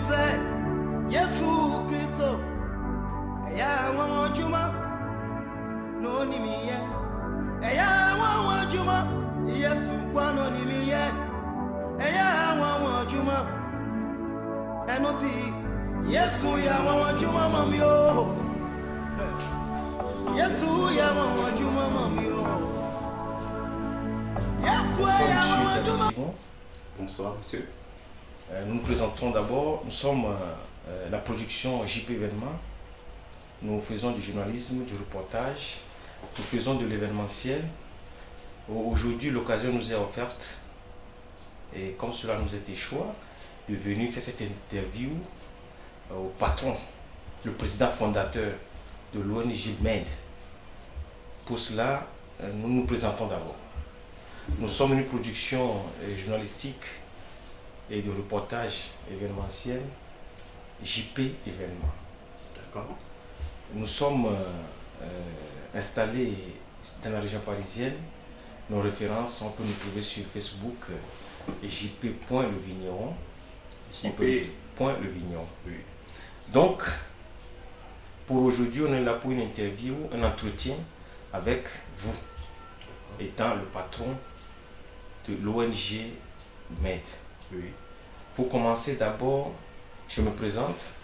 say, Yesu Christo, ya wa juma, no ni mi ye. Ya wa juma, Yesu kwa no ni mi ye. Ya wa juma, enoti, Yesu ya wa juma mami o. Yesu ya wa juma mami o. Yesu ya wa juma. Bonsoir, monsieur. Nous nous présentons d'abord, nous sommes la production JP Événement. Nous faisons du journalisme, du reportage, nous faisons de l'événementiel. Aujourd'hui, l'occasion nous est offerte, et comme cela nous était choix, de venir faire cette interview au patron, le président fondateur de l'ONG MED. Pour cela, nous nous présentons d'abord. Nous sommes une production journalistique et de reportage événementiel JP Événement. D'accord. Nous sommes installés dans la région parisienne. Nos références, on peut nous trouver sur Facebook jp.levigneron. jp.levigneron. Oui. Donc, pour aujourd'hui, on est là pour une interview, un entretien avec vous, étant le patron de l'ONG MED. Oui. Pour commencer, d'abord, je me présente.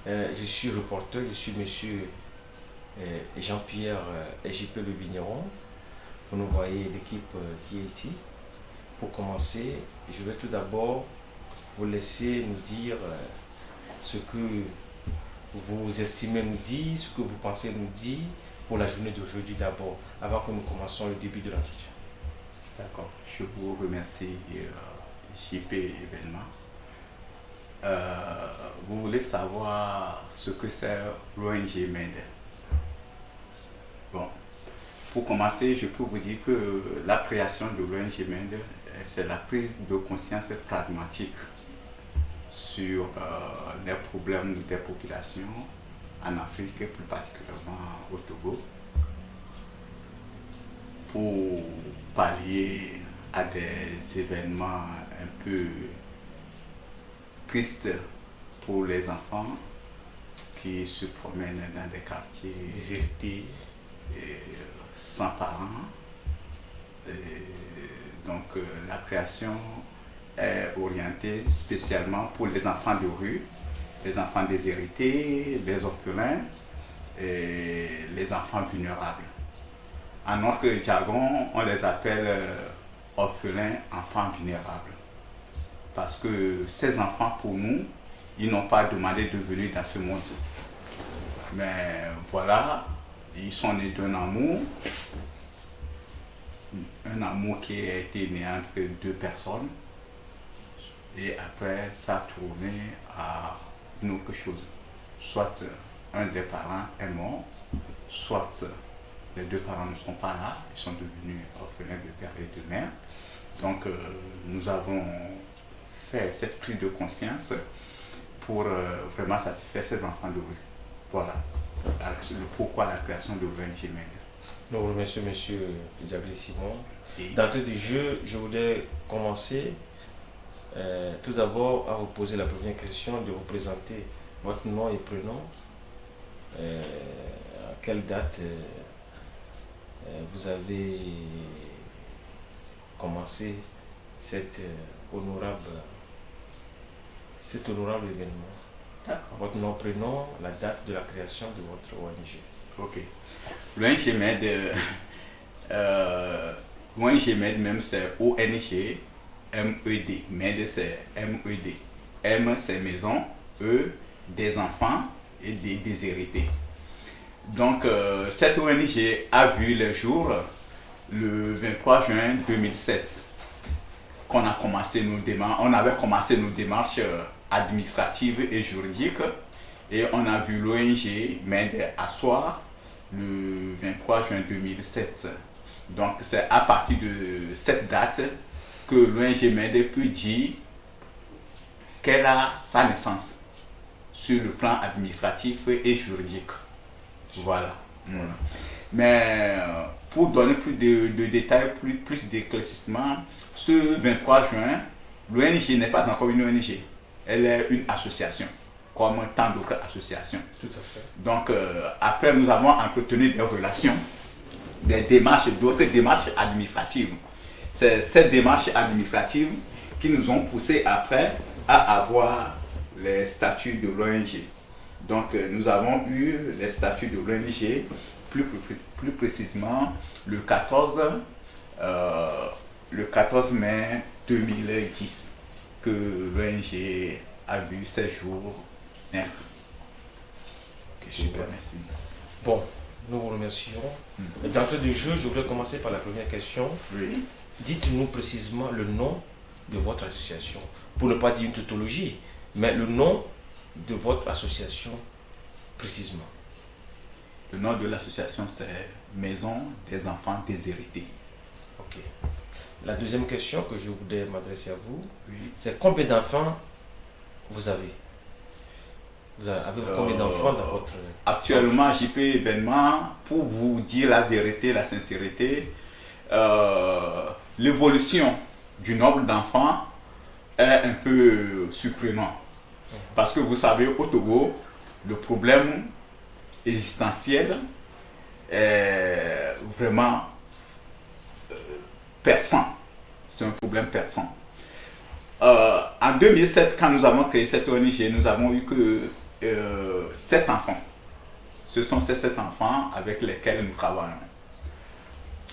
Je suis reporter, je suis monsieur Jean-Pierre JP Le Vigneron. Vous voyez l'équipe qui est ici. Pour commencer, je vais tout d'abord vous laisser nous dire ce que vous estimez nous dire, ce que vous pensez nous dire pour la journée d'aujourd'hui d'abord, avant que nous commencions le début de l'entretien. D'accord. Je vous remercie, JP Événement. Vous voulez savoir ce que c'est l'ONG MED? Bon, pour commencer, je peux vous dire que la création de l'ONG MED, c'est la prise de conscience pragmatique sur les problèmes des populations en Afrique et plus particulièrement au Togo, pour pallier à des événements un peu tristes pour les enfants qui se promènent dans des quartiers Désertés, sans parents. Donc la création est orientée spécialement pour les enfants de rue, les enfants déshérités, les orphelins et les enfants vulnérables. En notre jargon, on les appelle orphelins, enfants vulnérables. Parce que ces enfants, pour nous, ils n'ont pas demandé de venir dans ce monde. Mais voilà, ils sont nés d'un amour qui a été né entre deux personnes. Et après, ça a tourné à une autre chose. Soit un des parents est mort, soit les deux parents ne sont pas là, ils sont devenus orphelins de père et de mère. Donc nous avons fait cette prise de conscience pour vraiment satisfaire ces enfants de rue. Voilà pourquoi la création de l'ONG MED. nous vous remercions, monsieur Diablé Simon. Et D'entrée de jeu, je voudrais commencer tout d'abord à vous poser la première question, de vous présenter votre nom et prénom, à quelle date vous avez commencé cet honorable événement. d'accord. Votre nom, prénom, la date de la création de votre ONG. Ok. L'ONG MED, l'ONG MED même c'est ONG MED. MED c'est MED. M c'est maison, E des enfants et des déshérités. Donc cette ONG a vu le jour le 23 juin 2007 qu'on a commencé nos démarches. On avait commencé nos démarches administratives et juridiques et on a vu l'ONG MED asseoir le 23 juin 2007. Donc c'est à partir de cette date que l'ONG MED peut dire qu'elle a sa naissance sur le plan administratif et juridique. Voilà. Mais pour donner plus de détails, plus d'éclaircissement, ce 23 juin, l'ONG n'est pas encore une ONG. elle est une association, comme tant d'autres associations. Tout à fait. Donc, après, nous avons entretenu des relations, des démarches, d'autres démarches administratives. C'est ces démarches administratives qui nous ont poussé après à avoir les statuts de l'ONG. Donc, nous avons eu les statuts de l'ONG, plus précisément le 14 mai 2010, que l'ONG a vu ses jours naître. Ok, super. Merci. Bon, nous vous remercions. D'entrée de jeu, je voudrais commencer par la première question. Oui. Dites-nous précisément le nom de votre association. Pour ne pas dire une tautologie, mais le nom de votre association précisément. Le nom de l'association, c'est Maison des enfants déshérités. Ok. La deuxième question que je voudrais m'adresser à vous, Oui. c'est combien d'enfants vous avez? Avez-vous combien d'enfants dans votre... Actuellement, JP événement, pour vous dire la vérité, la sincérité, l'évolution du nombre d'enfants est un peu surprenant. Parce que vous savez, au Togo, le problème existentiel est vraiment perçant. C'est un problème perçant. En 2007, quand nous avons créé cette ONG, nous avons eu que 7 enfants. Ce sont ces 7 enfants avec lesquels nous travaillons.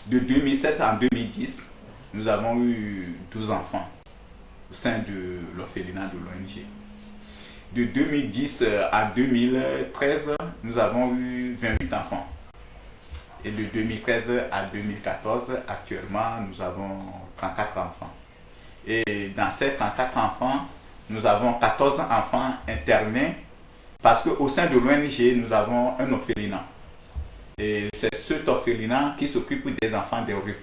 De 2007 à 2010, nous avons eu 12 enfants au sein de l'orphelinat de l'ONG. De 2010 à 2013, nous avons eu 28 enfants. Et de 2013 à 2014, actuellement, nous avons 34 enfants. Et dans ces 34 enfants, nous avons 14 enfants internés parce qu'au sein de l'ONG, nous avons un orphelinat. Et c'est cet orphelinat qui s'occupe des enfants des rues.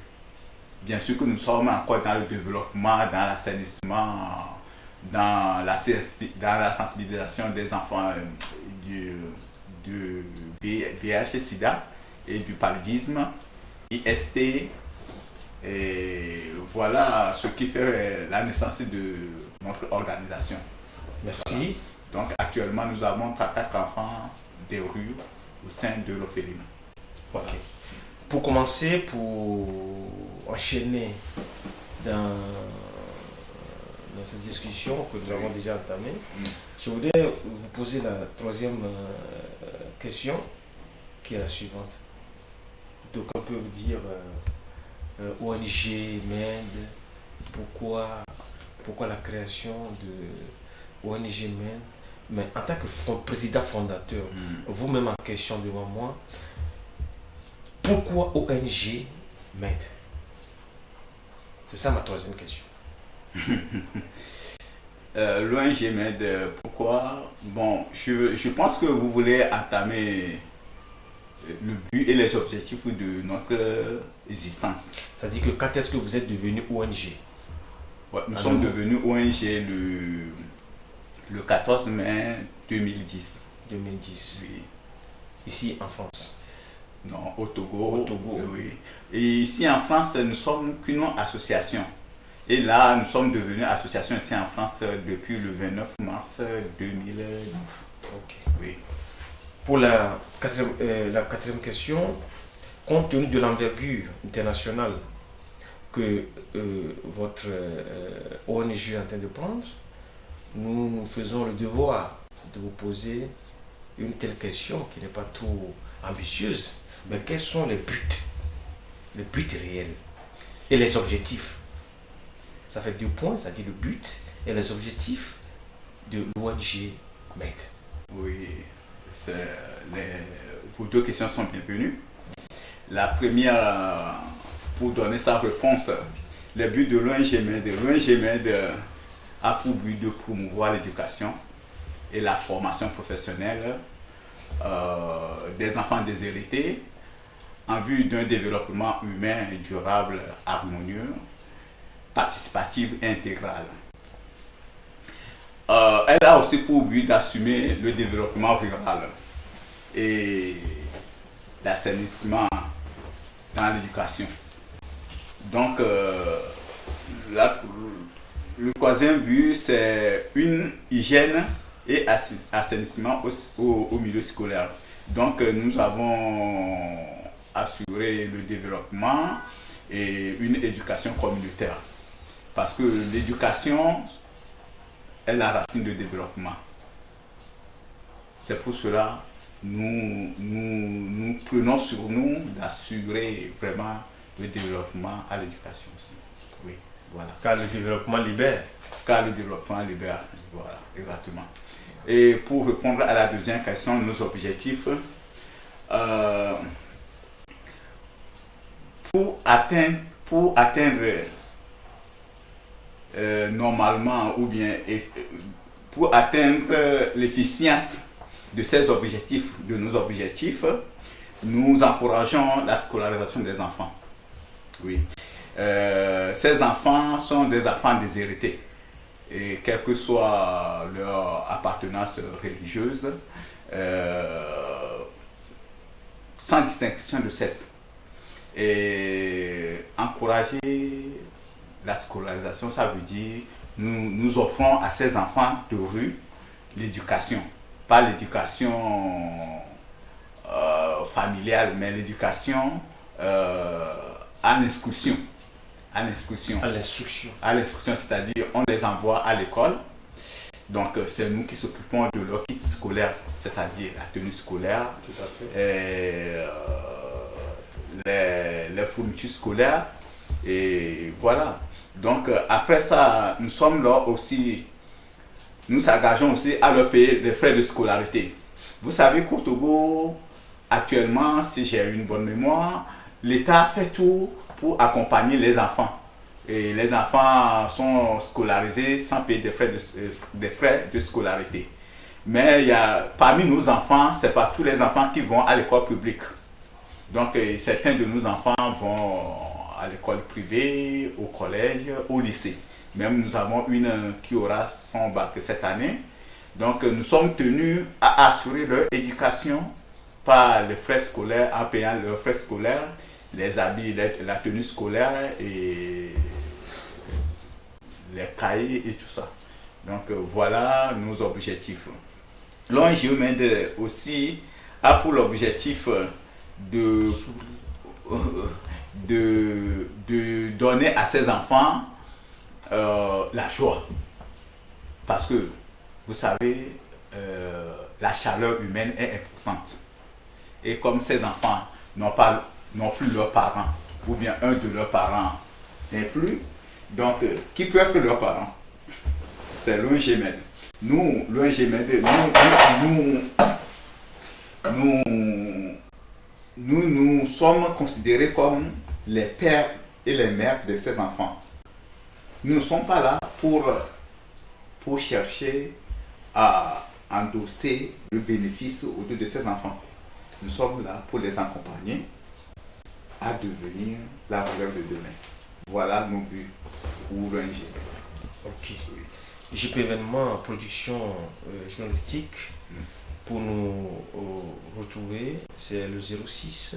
Bien sûr que nous sommes encore dans le développement, dans l'assainissement, dans la sensibilisation des enfants du VIH-Sida et du paludisme, IST. Et voilà ce qui fait la naissance de notre organisation. Merci. Donc actuellement, nous avons 34 enfants des rues au sein de l'orphelinat. Ok. Pour commencer, pour enchaîner dans cette discussion que nous avons déjà entamée, je voudrais vous poser la troisième question qui est la suivante. D'aucuns peuvent vous dire ONG, MED, pourquoi la création de ONG MED? Mais en tant que président fondateur, vous-même en question devant moi, pourquoi ONG MED? C'est ça ma troisième question. L'ONG MED, pourquoi? Bon, je pense que vous voulez entamer le but et les objectifs de notre existence. C'est-à-dire que quand est-ce que vous êtes devenu ONG? Ouais, nous sommes devenus ONG le 14 mai 2010. 2010. Oui. Ici en France. Non, au Togo. Au Togo. Oui. Et ici en France, nous sommes qu'une association. Et là, nous sommes devenus association ici en France depuis le 29 mars 2009. Ok. Oui. Pour la quatrième question, compte tenu de l'envergure internationale que votre ONG est en train de prendre, nous faisons le devoir de vous poser une telle question qui n'est pas trop ambitieuse, mais quels sont les buts réels et les objectifs? Ça fait 2 points, ça dit le but et les objectifs de l'ONG MED. Oui, vos 2 questions sont bienvenues. La première, pour donner sa réponse, le but de l'ONG MED. L'ONG MED a pour but de promouvoir l'éducation et la formation professionnelle des enfants déshérités en vue d'un développement humain durable, harmonieux, participatif et intégral. Elle a aussi pour but d'assumer le développement rural et l'assainissement dans l'éducation. Donc, Le troisième but, c'est une hygiène et assainissement au milieu scolaire. Donc, nous avons assuré le développement et une éducation communautaire. Parce que l'éducation est la racine du développement. C'est pour cela que nous prenons sur nous d'assurer vraiment le développement à l'éducation aussi. Oui, voilà. Car le développement libère. Car le développement libère, voilà, exactement. Et pour répondre à la deuxième question, nos objectifs, pour atteindre normalement ou bien pour atteindre l'efficience de ces objectifs, de nos objectifs, nous encourageons la scolarisation des enfants. Oui. Ces enfants sont des enfants déshérités. Et quelle que soit leur appartenance religieuse, sans distinction de sexe. Et encourager la scolarisation, ça veut dire nous offrons à ces enfants de rue l'éducation. Pas l'éducation familiale, mais l'éducation en instruction. À l'instruction. À l'instruction. À l'instruction, c'est-à-dire on les envoie à l'école. Donc c'est nous qui s'occupons de leur kit scolaire, c'est-à-dire la tenue scolaire, tout à fait. Et les fournitures scolaires. Et voilà. Donc après ça, nous sommes là aussi, nous s'engageons aussi à leur payer les frais de scolarité. Vous savez qu'au Togo, actuellement, si j'ai une bonne mémoire, l'État fait tout pour accompagner les enfants. Et les enfants sont scolarisés sans payer des frais de scolarité. Mais il y a, parmi nos enfants, ce n'est pas tous les enfants qui vont à l'école publique. Donc certains de nos enfants vont à l'école privée, au collège, au lycée. Même nous avons une qui aura son bac cette année. Donc nous sommes tenus à assurer leur éducation par les frais scolaires, en payant leurs frais scolaires, les habits, la tenue scolaire et les cahiers et tout ça. Donc voilà nos objectifs. L'ONG MED aussi a pour l'objectif de donner à ses enfants la joie. Parce que, vous savez, la chaleur humaine est importante. Et comme ces enfants n'ont plus leurs parents, ou bien un de leurs parents n'est plus, donc qui peut être leurs parents? C'est l'ONG MED. Nous, l'ONG MED, nous sommes considérés comme les pères et les mères de ces enfants. Nous ne sommes pas là pour chercher à endosser le bénéfice autour de ces enfants. Nous sommes là pour les accompagner à devenir la relève de demain. Voilà nos buts pour l'ONG. Ok. JP Événement, production journalistique. Pour nous retrouver, c'est le 06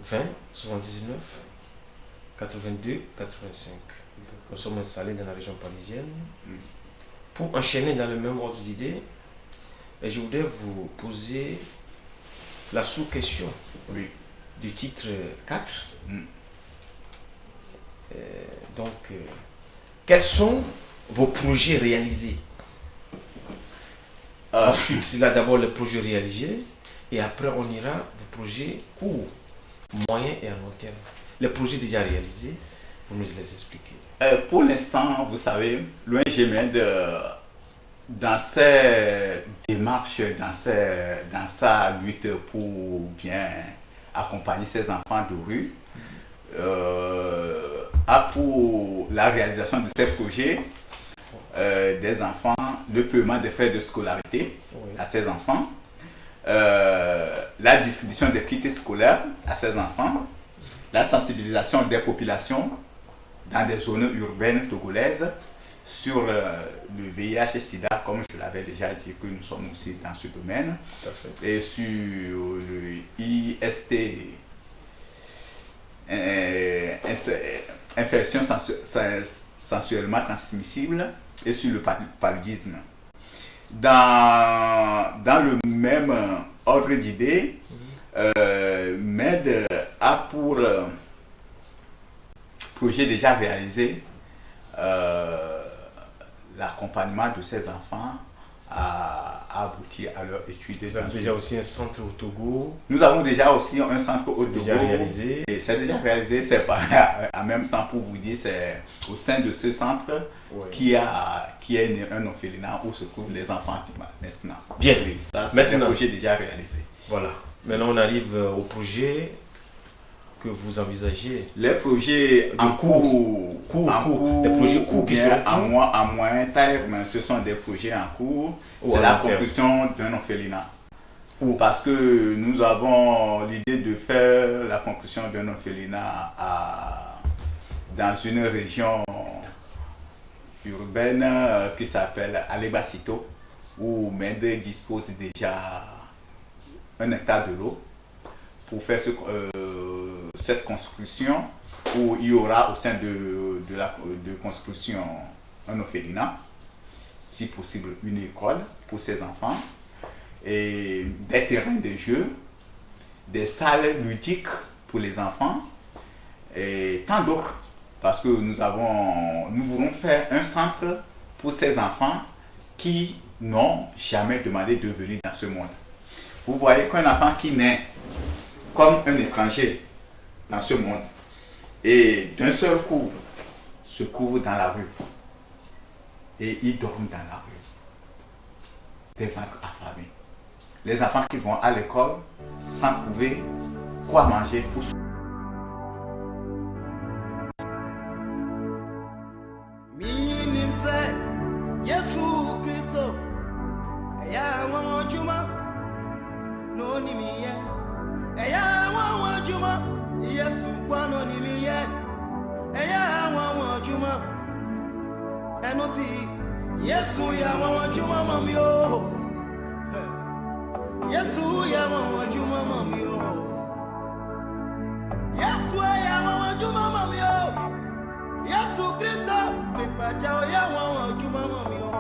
20 79 82 85. Nous sommes installés dans la région parisienne. Pour enchaîner dans le même ordre d'idées, je voudrais vous poser la sous-question du titre 4. Quels sont vos projets réalisés? Ensuite, c'est là d'abord les projets réalisés et après on ira vos projets courts, moyens et à long terme. Les projets déjà réalisés, vous nous les expliquez. Pour l'instant, vous savez, l'ONG MED, dans ses démarches, dans sa lutte pour bien accompagner ses enfants de rue, a pour la réalisation de ces projets des enfants, le paiement des frais de scolarité à ces enfants, la distribution des kits scolaires à ces enfants, la sensibilisation des populations dans des zones urbaines togolaises sur le VIH et SIDA, comme je l'avais déjà dit que nous sommes aussi dans ce domaine, et sur le IST, infection sensuellement transmissibles et sur le paludisme. Dans le même ordre d'idées, MED a pour projet déjà réalisé l'accompagnement de ces enfants à aboutir à leur étude. Vous avez déjà aussi un centre au Togo. Nous avons déjà aussi un centre au Togo. Déjà réalisé. Et c'est déjà réalisé, c'est pas en même temps pour vous dire, c'est au sein de ce centre qui est un orphelinat où se trouvent les enfants maintenant. Bien. Oui, ça, c'est Maintenant, un projet déjà réalisé. Voilà. Maintenant, on arrive au projet que vous envisagez. Les projets en cours, les projets courts qui sont à moyen terme, ce sont des projets en cours. C'est la construction d'un orphelinat. Parce que nous avons l'idée de faire la construction d'un orphelinat dans une région urbaine qui s'appelle Alebasito, où MED dispose déjà 1 hectare de l'eau pour faire cette construction, où il y aura au sein de construction un orphelinat, si possible une école pour ces enfants, et des terrains de jeu, des salles ludiques pour les enfants et tant d'autres, parce que nous voulons faire un centre pour ces enfants qui n'ont jamais demandé de venir dans ce monde. Vous voyez qu'un enfant qui naît comme un étranger dans ce monde et d'un seul coup se couvre dans la rue et il dort dans la rue, des ventres affamés. Les enfants qui vont à l'école sans trouver quoi manger pour Yesu Christo, ya wajuma, no ni miye. Ya wajuma, Yesu kwano ni miye. Ya wajuma, enoti. Yesu ya wajuma mamio. Yesu ya wajuma mamio. Yesu ya wajuma mamio. Yesu Christo, mi pachao ya wajuma mamio.